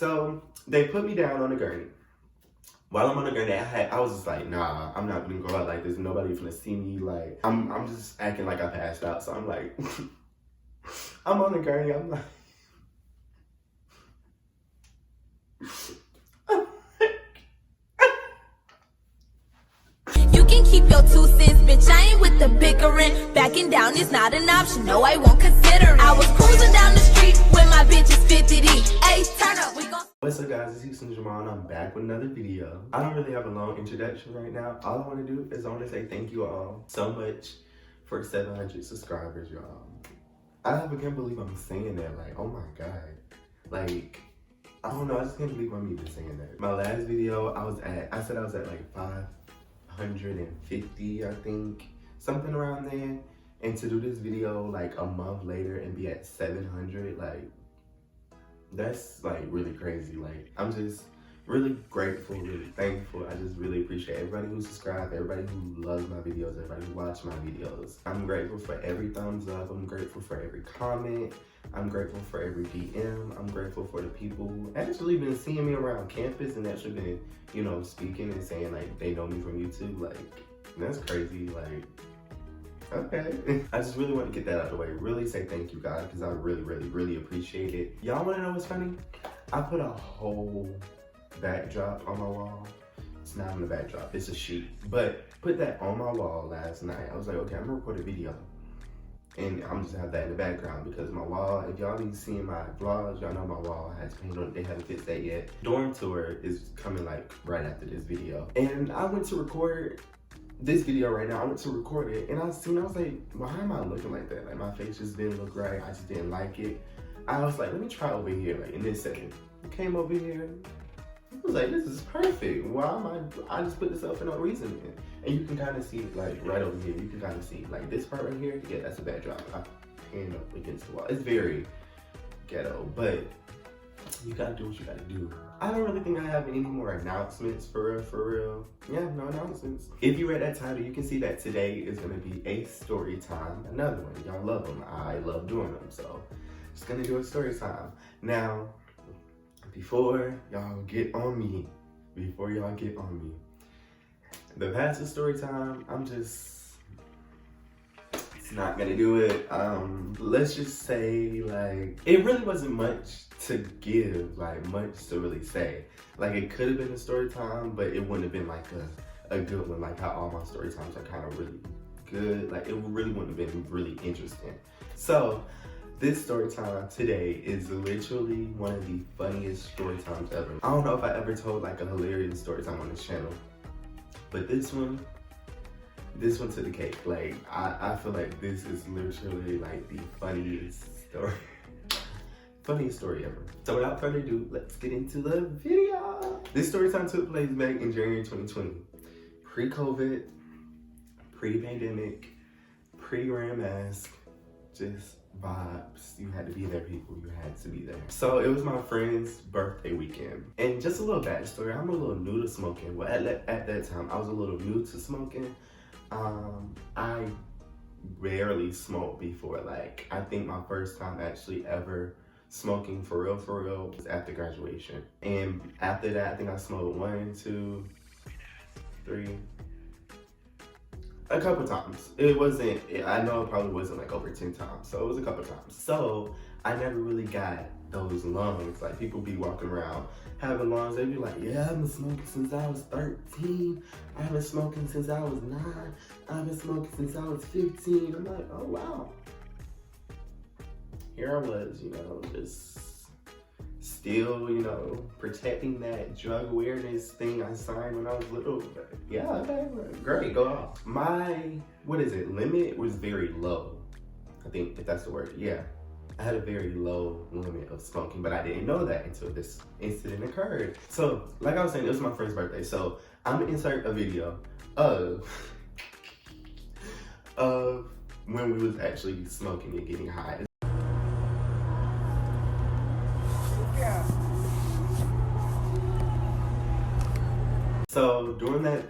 So they put me down on the gurney. While I'm on the gurney, I was just like, nah, I'm not gonna go out like this. Nobody gonna see me. Like, I'm just acting like I passed out. So I'm like, I'm on the gurney. I'm like, you can keep your 2 cents, bitch. I ain't with the bickering. Backing down is not an option. No, I won't consider it. I was cruising down the street when my bitch is 50 deep. Hey, turn up, we gon'. What's up, guys? It's Houston Jamal, and I'm back with another video. I don't really have a long introduction right now. All I want to do is I want to say thank you all so much for 700 subscribers, y'all. I can't believe I'm saying that. Like, oh my god. Like, I don't know. I just can't believe I'm even saying that. My last video, I said I was at like 550, I think, something around there. And to do this video like a month later and be at 700, like, that's like really crazy. Like, I'm just really grateful, really thankful. I just really appreciate everybody who subscribed, everybody who loves my videos, everybody who watches my videos. I'm grateful for every thumbs up. I'm grateful for every comment. I'm grateful for every DM. I'm grateful for the people who actually been seeing me around campus and actually been, you know, speaking and saying like they know me from YouTube. Like, that's crazy. Like, okay. I just really want to get that out of the way. Really say thank you, guys, because I really, really, really appreciate it. Y'all want to know what's funny? I put a whole backdrop on my wall. It's not even a backdrop, it's a sheet. But put that on my wall last night. I was like, okay, I'm gonna record a video. And I'm just have that in the background because my wall, if y'all be seeing my vlogs, y'all know my wall has paint on it. They haven't fixed that yet. Dorm tour is coming like right after this video. And I went to record this video right now. I went to record it and I was like, why am I looking like that? Like, my face just didn't look right. I just didn't like it. I was like, let me try over here, like in this setting. I came over here. I was like, this is perfect. Why am I just put this up for no reason. And you can kind of see it like right over here. You can kind of see like this part right here. Yeah, that's a backdrop. I pinned up against the wall. It's very ghetto, but you gotta do what you gotta do. I don't really think I have any more announcements for real. Yeah, no announcements. If you read that title, you can see that today is gonna be a story time. Another one, y'all love them. I love doing them, so just gonna do a story time. Now, before y'all get on me, the past is story time, it's not gonna do it. Let's just say, like, it really wasn't much to give, like much to really say. Like, it could have been a story time, but it wouldn't have been like a good one, like how all my story times are kind of really good. Like, it really wouldn't have been really interesting. So this story time today is literally one of the funniest story times ever. I don't know if I ever told like a hilarious story time on this channel, but this one took the cake. Like, I feel like this is literally like the funniest story ever. So without further ado, let's get into the video. This story time took place back in January 2020. Pre-COVID, pre-pandemic, pre-wearing mask, just vibes. You had to be there, people. You had to be there. So it was my friend's birthday weekend. And just a little backstory, I'm a little new to smoking. Well, at that time, I was a little new to smoking. I rarely smoked before. Like, I think my first time actually ever smoking for real was after graduation. And after that, I think I smoked 1, 2, 3, a couple times. I know it probably wasn't like over 10 times, so it was a couple times. So I never really got those lungs. Like, people be walking around having lungs, they be like, yeah, I've been smoking since I was 13, I've been smoking since I was 9, I've been smoking since I was 15. I'm like, oh wow. Here I was, you know, just still, you know, protecting that drug awareness thing I signed when I was little. But yeah, okay, great, go off. My, limit was very low. I think, if that's the word, yeah. I had a very low limit of smoking, but I didn't know that until this incident occurred. So, like I was saying, it was my friend's birthday. So I'm gonna insert a video of when we was actually smoking and getting high. So during that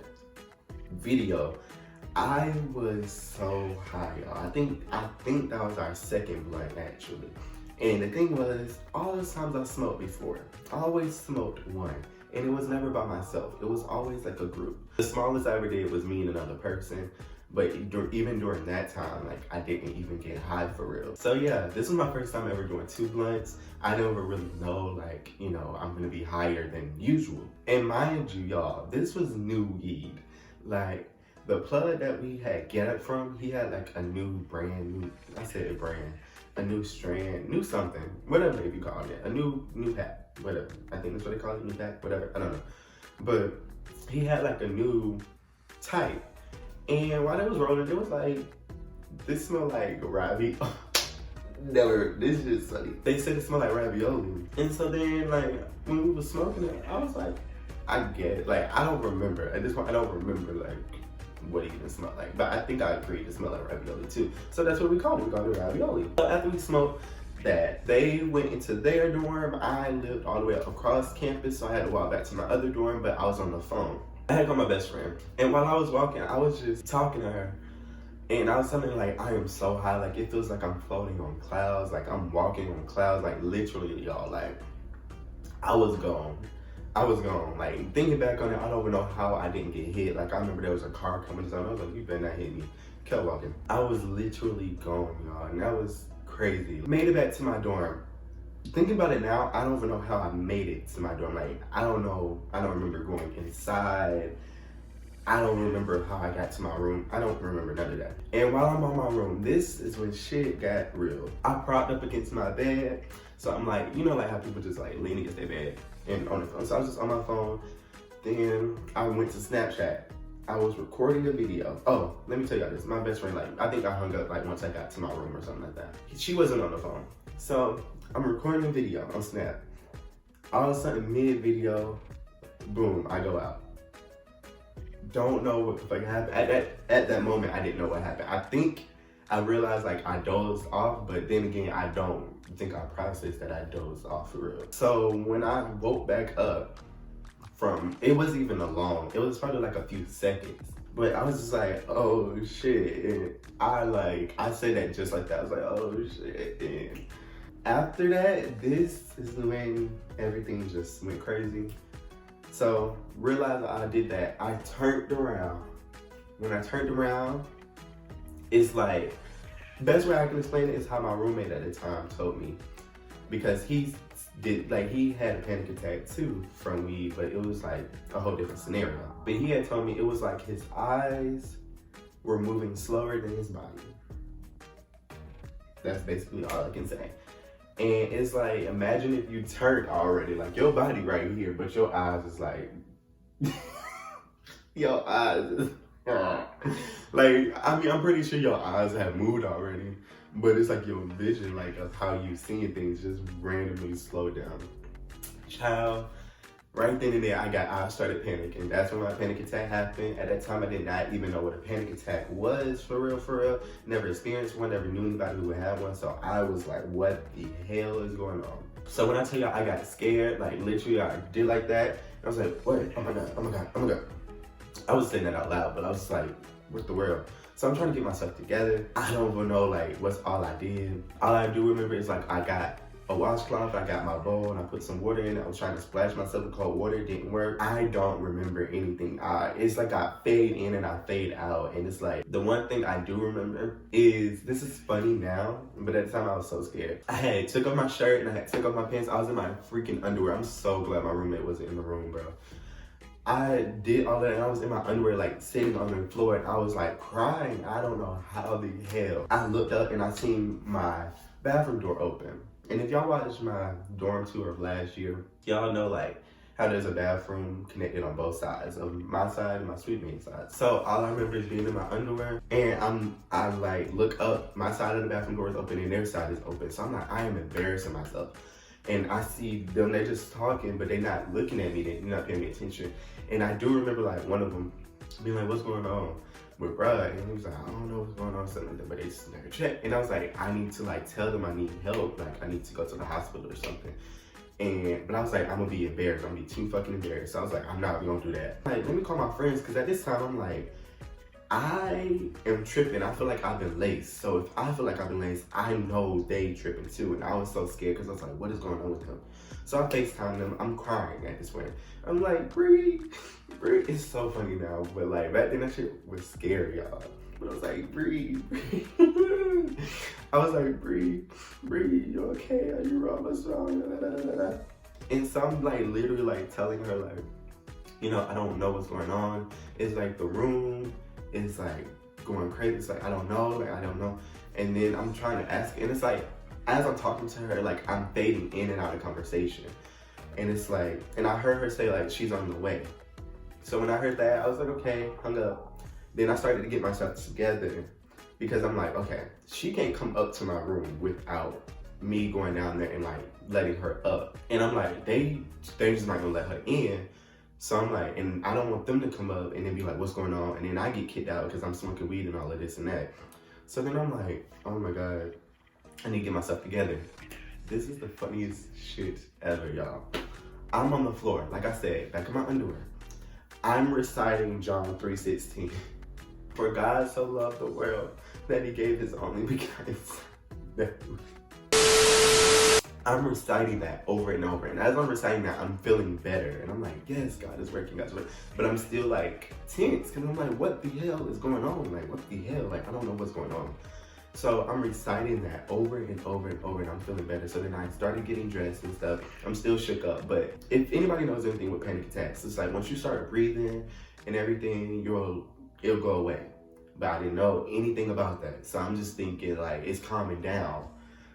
video, I was so high, y'all. I think that was our second blunt, actually. And the thing was, all those times I smoked before, I always smoked one. And it was never by myself. It was always like a group. The smallest I ever did was me and another person. But even during that time, like, I didn't even get high for real. So yeah, this was my first time ever doing 2 blunts. I never really know, like, you know, I'm gonna be higher than usual. And mind you, y'all, this was new weed. Like, the plug that we had get it from, he had like a new strand, new something, whatever they be calling it, a new pack, whatever. I think that's what they call it, new pack, whatever, I don't know. But he had like a new type. And while it was rolling, it was like, this smelled like ravioli. This is just funny. They said it smelled like ravioli. And so then, like, when we was smoking it, I was like, I get it. Like, I don't remember. At this point, I don't remember, like, what it even smelled like. But I think I agreed it smelled like ravioli too. So that's what we called it. We called it ravioli. So after we smoked that, they went into their dorm. I lived all the way up across campus, so I had to walk back to my other dorm, but I was on the phone. I had called my best friend. And while I was walking, I was just talking to her. And I was telling her, like, I am so high. Like, it feels like I'm floating on clouds. Like, I'm walking on clouds. Like, literally, y'all. Like, I was gone. Like, thinking back on it, I don't even know how I didn't get hit. Like, I remember there was a car coming down. I was like, you better not hit me. Kept walking. I was literally gone, y'all. And that was crazy. Made it back to my dorm. Thinking about it now, I don't even know how I made it to my dorm. Like, I don't know. I don't remember going inside. I don't remember how I got to my room. I don't remember none of that. And while I'm on my room, this is when shit got real. I propped up against my bed. So I'm like, you know, like how people just like lean against their bed and on the phone. So I was just on my phone. Then I went to Snapchat. I was recording a video. Oh, let me tell y'all this. My best friend, like, I think I hung up like once I got to my room or something like that. She wasn't on the phone. So I'm recording a video on Snap. All of a sudden, mid-video, boom, I go out. Don't know what the fuck happened. At that moment, I didn't know what happened. I think I realized like I dozed off, but then again, I don't think I processed that I dozed off for real. So when I woke back up from, it wasn't even long, it was probably like a few seconds. But I was just like, oh shit. And I said that just like that. I was like, oh shit. And after that, this is when everything just went crazy. So, realized I did that. I turned around. When I turned around, it's like, best way I can explain it is how my roommate at the time told me. Because he had a panic attack too from weed, but it was like a whole different scenario. But he had told me it was like his eyes were moving slower than his body. That's basically all I can say. And it's like, imagine if you turned already, like your body right here, but your eyes is like, your eyes is, like, I mean, I'm pretty sure your eyes have moved already, but it's like your vision, like, of how you seeing things just randomly slowed down. Child, right then and there, I started panicking. That's when my panic attack happened. At that time, I did not even know what a panic attack was, for real. Never experienced one, never knew anybody who would have one. So I was like, what the hell is going on? So when I tell y'all I got scared, like literally I did like that. I was like, what? Oh my God. I was saying that out loud, but I was like, what the world? So I'm trying to get myself together. I don't even know like what's all I did. All I do remember is like I got a washcloth, I got my bowl, and I put some water in it. I was trying to splash myself with cold water, it didn't work. I don't remember anything. It's like I fade in and I fade out, and it's like, the one thing I do remember is, this is funny now, but at the time I was so scared. I had took off my shirt and I had took off my pants. I was in my freaking underwear. I'm so glad my roommate wasn't in the room, bro. I did all that and I was in my underwear, like sitting on the floor, and I was like crying. I don't know how the hell. I looked up and I seen my bathroom door open. And if y'all watched my dorm tour of last year, y'all know like how there's a bathroom connected on both sides of my side and my sweet main side. So all I remember is being in my underwear, and I like look up, my side of the bathroom door is open and their side is open. So I'm like, I am embarrassing myself. And I see them, they're just talking, but they're not looking at me, they're not paying me attention. And I do remember like one of them being like, what's going on with bruh? And he was like, I don't know what's going on, something like that, but they just never checked. And I was like, I need to like tell them I need help, like I need to go to the hospital or something. But I was like, I'm gonna be embarrassed, I'm gonna be too fucking embarrassed. So I was like, I'm not gonna do that. Like, let me call my friends, because at this time I'm like, I am tripping. I feel like I've been laced. So if I feel like I've been laced, I know they tripping too. And I was so scared because I was like, what is going on with them? So I FaceTime them. I'm crying at this point. I'm like, Bree. It's so funny now. But like back then that shit was scary, y'all. But I was like, Bree. I was like, Bree, you okay? Are you wrong? What's wrong? And so I'm like literally like telling her like, you know, I don't know what's going on. It's like the room is like going crazy. It's like, I don't know. And then I'm trying to ask, and it's like, as I'm talking to her, like I'm fading in and out of conversation. And it's like, and I heard her say like, she's on the way. So when I heard that, I was like, okay, hung up. Then I started to get myself together because I'm like, okay, she can't come up to my room without me going down there and like letting her up. And I'm like, they just not gonna let her in. So I'm like, and I don't want them to come up and then be like, what's going on? And then I get kicked out because I'm smoking weed and all of this and that. So then I'm like, oh my God, I need to get myself together. This is the funniest shit ever, y'all. I'm on the floor, like I said, back in my underwear. I'm reciting John 3:16. For God so loved the world that he gave his only begotten son. I'm reciting that over and over. And as I'm reciting that, I'm feeling better. And I'm like, yes, God is working, God's working. But I'm still like tense because I'm like, what the hell is going on? Like, what the hell? Like, I don't know what's going on. So I'm reciting that over and over and over and I'm feeling better. So then I started getting dressed and stuff. I'm still shook up. But if anybody knows anything with panic attacks, it's like once you start breathing and everything, it'll go away. But I didn't know anything about that. So I'm just thinking like it's calming down.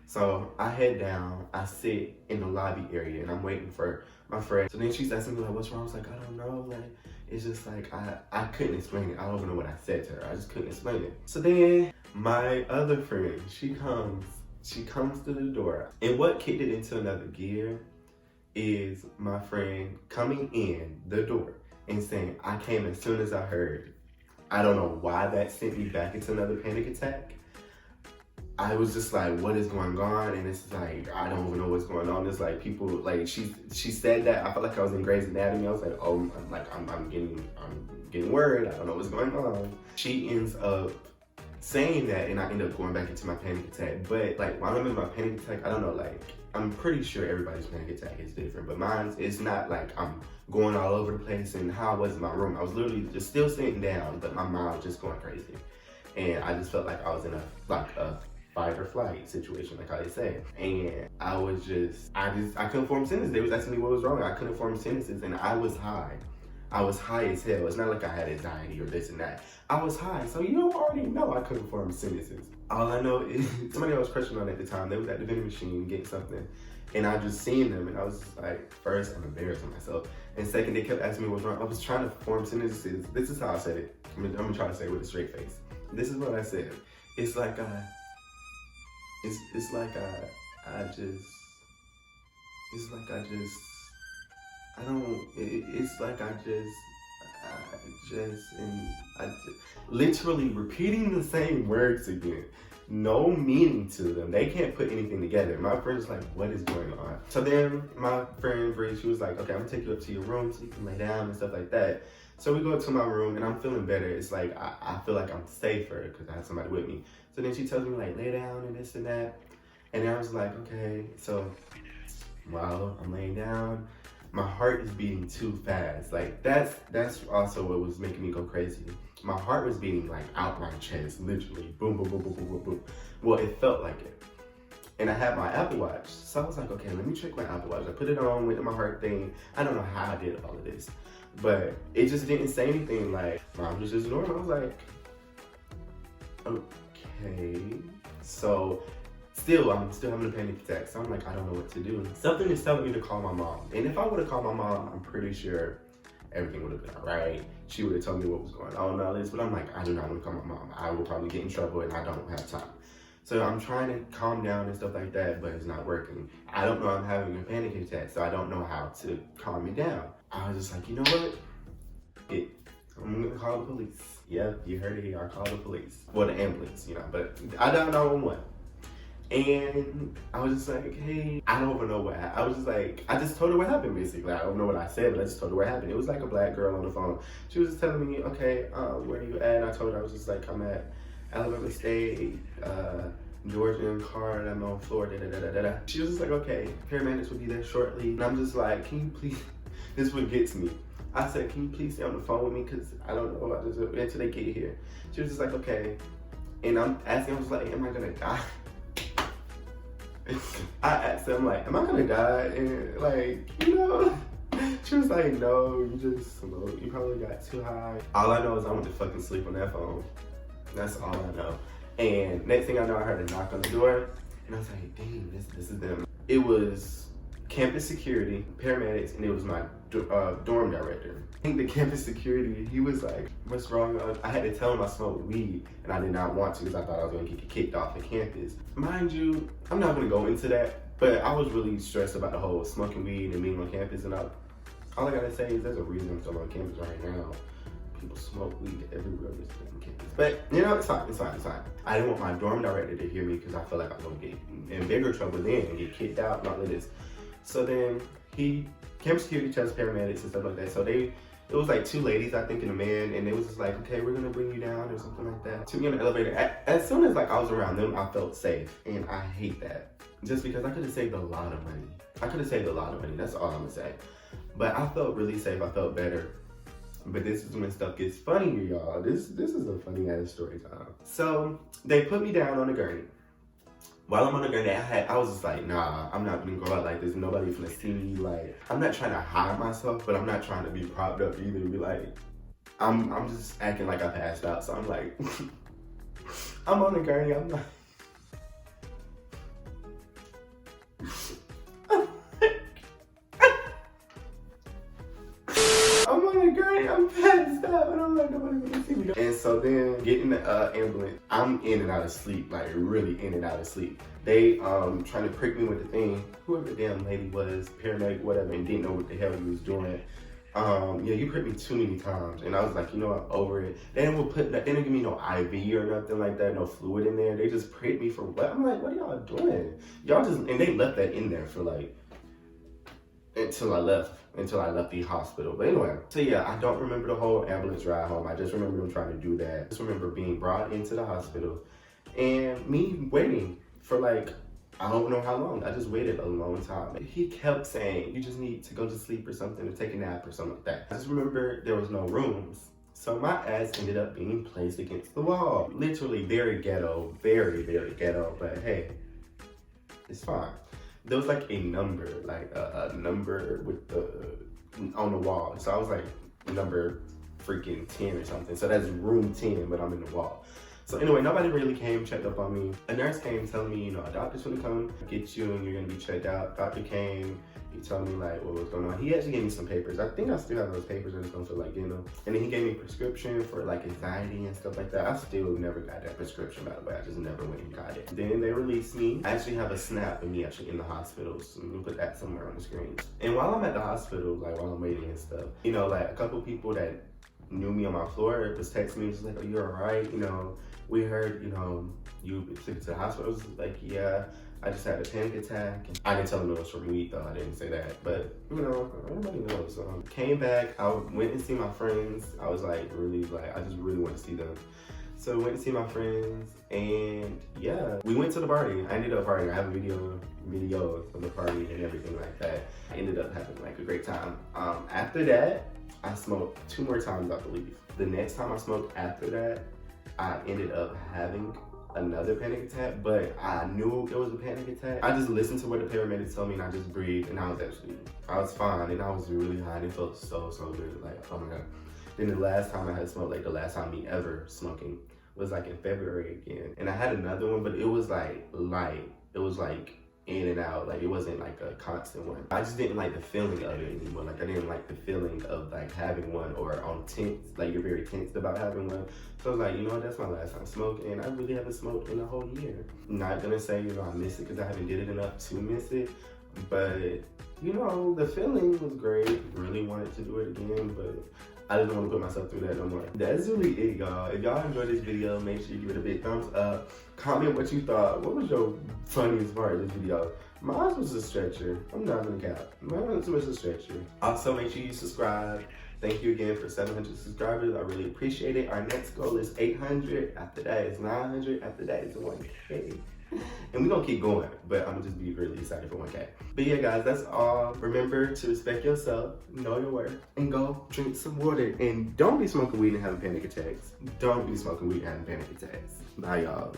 So I head down, I sit in the lobby area and I'm waiting for my friend. So then she's asking me like, what's wrong? I was like, I don't know. Like, it's just like, I couldn't explain it. I don't even know what I said to her. I just couldn't explain it. So then my other friend, she comes to the door. And what kicked it into another gear is my friend coming in the door and saying, I came as soon as I heard. I don't know why that sent me back into another panic attack. I was just like, what is going on? And it's like, I don't even know what's going on. It's like people, like she said that. I felt like I was in Grey's Anatomy. I was like, oh, I'm getting worried. I don't know what's going on. She ends up saying that and I end up going back into my panic attack. But like while I'm in my panic attack, I don't know, like I'm pretty sure everybody's panic attack is different. But mine's, it's not like I'm going all over the place. And how I was in my room, I was literally just still sitting down, but my mind was just going crazy. And I just felt like I was in a fight or flight situation, like how they say. And I was I couldn't form sentences. They was asking me what was wrong. I couldn't form sentences and I was high. I was high as hell. It's not like I had anxiety or this and that. I was high, so you already know I couldn't form sentences. All I know is somebody I was crushing on at the time, they was at the vending machine getting something. And I just seen them and I was like, first, I'm embarrassing myself. And second, they kept asking me what's wrong. I was trying to form sentences. This is how I said it. I'm gonna try to say it with a straight face. This is what I said. It's like literally repeating the same words again. No meaning to them. They can't put anything together. My friend's like, what is going on? So then my friend Bree, she was like, okay, I'm gonna take you up to your room so you can lay down and stuff like that. So we go up to my room and I'm feeling better. It's like, I feel like I'm safer because I have somebody with me. So then she tells me like, lay down and this and that. And I was like, okay. So while I'm laying down, my heart is beating too fast. Like that's also what was making me go crazy. My heart was beating like out my chest, literally boom, boom, boom, boom, boom, boom, boom. Well, it felt like it. And I had my Apple Watch. So I was like, okay, let me check my Apple Watch. I put it on, went to my heart thing. I don't know how I did all of this, but it just didn't say anything. Like mine was just normal. I was like, okay. So I'm still having a panic attack. So I'm like, I don't know what to do. Something is telling me to call my mom. And if I would have called my mom, I'm pretty sure everything would have been all right. She would have told me what was going on and all this. But I'm like, I do not want to call my mom. I will probably get in trouble and I don't have time. So I'm trying to calm down and stuff like that, but it's not working. I don't know I'm having a panic attack, so I don't know how to calm me down. I was just like, you know what? I'm gonna call the police. Yep, you heard it here. I called the police. Well, the ambulance, but I dialed 911. And I was just like, hey, I don't even know what happened. I was just like, I just told her what happened basically. I don't know what I said, but I just told her what happened. It was like a black girl on the phone. She was just telling me, okay, where are you at? And I told her, I was just like, I'm at Alabama State, Georgia and Card, I'm on Florida, da da da da da. She was just like, okay, paramedics will be there shortly. And I'm just like, can you please, this is what gets me. I said, can you please stay on the phone with me? Cause I don't know about this until they get here. She was just like, okay. And I'm asking, I was like, am I gonna die? I asked them like, am I gonna die? And like, you know, she was like, no, you just smoke. You probably got too high. All I know is I went to fucking sleep on that phone. That's all I know. And next thing I know, I heard a knock on the door, and I was like, dang, this is them. It was campus security, paramedics, and it was my dorm director. I think the campus security, he was like, what's wrong? I had to tell him I smoked weed, and I did not want to because I thought I was gonna get kicked off the campus. Mind you, I'm not gonna go into that, but I was really stressed about the whole smoking weed and being on campus, and all I gotta say is there's a reason I'm still on campus right now. People smoke weed everywhere on campus. But, you know, it's fine. I didn't want my dorm director to hear me because I felt like I was gonna get in bigger trouble then and get kicked out and all of this. So then campus security tells paramedics and stuff like that. So it was like two ladies, I think, and a man, and it was just like, okay, we're gonna bring you down or something like that. Took me on the elevator. As soon as like I was around them, I felt safe, and I hate that. Just because I could have saved a lot of money. That's all I'm gonna say. But I felt really safe, I felt better. But this is when stuff gets funnier, y'all. This is a funny ass story time. So they put me down on the gurney. While I'm on the gurney, I was just like, nah, I'm not gonna go out like this. Nobody's gonna see me. Like, I'm not trying to hide myself, but I'm not trying to be propped up either. Be like, I'm just acting like I passed out. So I'm like, I'm on the gurney. I'm like, I'm on the gurney, I'm passed out, and I'm like, nobody's gonna see me. And so then, getting the ambulance, I'm in and out of sleep, like really in and out of sleep. They trying to prick me with the thing. Whoever the damn lady was, paramedic, whatever, and didn't know what the hell he was doing. Yeah, you pricked me too many times, and I was like, you know what, over it. They didn't give me no IV or nothing like that, no fluid in there. They just pricked me for what? I'm like, what are y'all doing? Y'all just, and they left that in there for like, until I left the hospital. But anyway, so yeah, I don't remember the whole ambulance ride home. I just remember them trying to do that. I just remember being brought into the hospital and me waiting for like, I don't know how long. I just waited a long time. He kept saying, you just need to go to sleep or something, or take a nap or something like that. I just remember there was no rooms. So my ass ended up being placed against the wall. Literally very ghetto, very, very ghetto, but hey, it's fine. There was like a number, a number with on the wall. So I was like number freaking 10 or something. So that's room 10, but I'm in the wall. So anyway, nobody really came, checked up on me. A nurse came telling me, you know, a doctor's gonna come get you and you're gonna be checked out. Doctor came, he told me like what was going on. He actually gave me some papers. I think I still have those papers. I just don't feel like getting them. And then he gave me a prescription for like anxiety and stuff like that. I still never got that prescription, by the way. I just never went and got it. Then they released me. I actually have a snap of me actually in the hospital. So we'll put that somewhere on the screen. And while I'm at the hospital, like while I'm waiting and stuff, you know, like a couple people that knew me on my floor was texting me, just like, oh, you're all right? You know, we heard, you know, you took to the hospital. I was like, yeah, I just had a panic attack. I didn't tell them it was from weed though, I didn't say that. But, you know, everybody knows. Came back, I went and see my friends. I was like, really, like, I just really want to see them. So went to see my friends, and yeah, we went to the party. I ended up partying. I have a video of the party and everything like that. I ended up having like a great time. After that, I smoked 2 more times, I believe. The next time I smoked after that, I ended up having another panic attack, but I knew it was a panic attack. I just listened to what the paramedics told me and I just breathed, and I was fine, and I was really high, and it felt so good, like, oh my God. Then the last time I had smoked, like the last time me ever smoking, was like in February again. And I had another one, but it was like light. It was like in and out, like it wasn't like a constant one. I just didn't like the feeling of it anymore. Like I didn't like the feeling of like having one, or on tense, like you're very tensed about having one. So I was like, you know what, that's my last time smoking, and I really haven't smoked in a whole year. Not gonna say, you know, I miss it because I haven't did it enough to miss it, but you know, the feeling was great. Really wanted to do it again, but I just don't want to put myself through that no more. That's really it, y'all. If y'all enjoyed this video, make sure you give it a big thumbs up. Comment what you thought. What was your funniest part of this video? Mine was a stretcher. I'm not gonna cap. Mine was a stretcher. Also, make sure you subscribe. Thank you again for 700 subscribers. I really appreciate it. Our next goal is 800. After that is 900. After that is 1K. And we're gonna keep going, but I'm gonna just be really excited for 1K. But yeah, guys, that's all. Remember to respect yourself, know your worth, and go drink some water. And don't be smoking weed and having panic attacks. Don't be smoking weed and having panic attacks. Bye, y'all.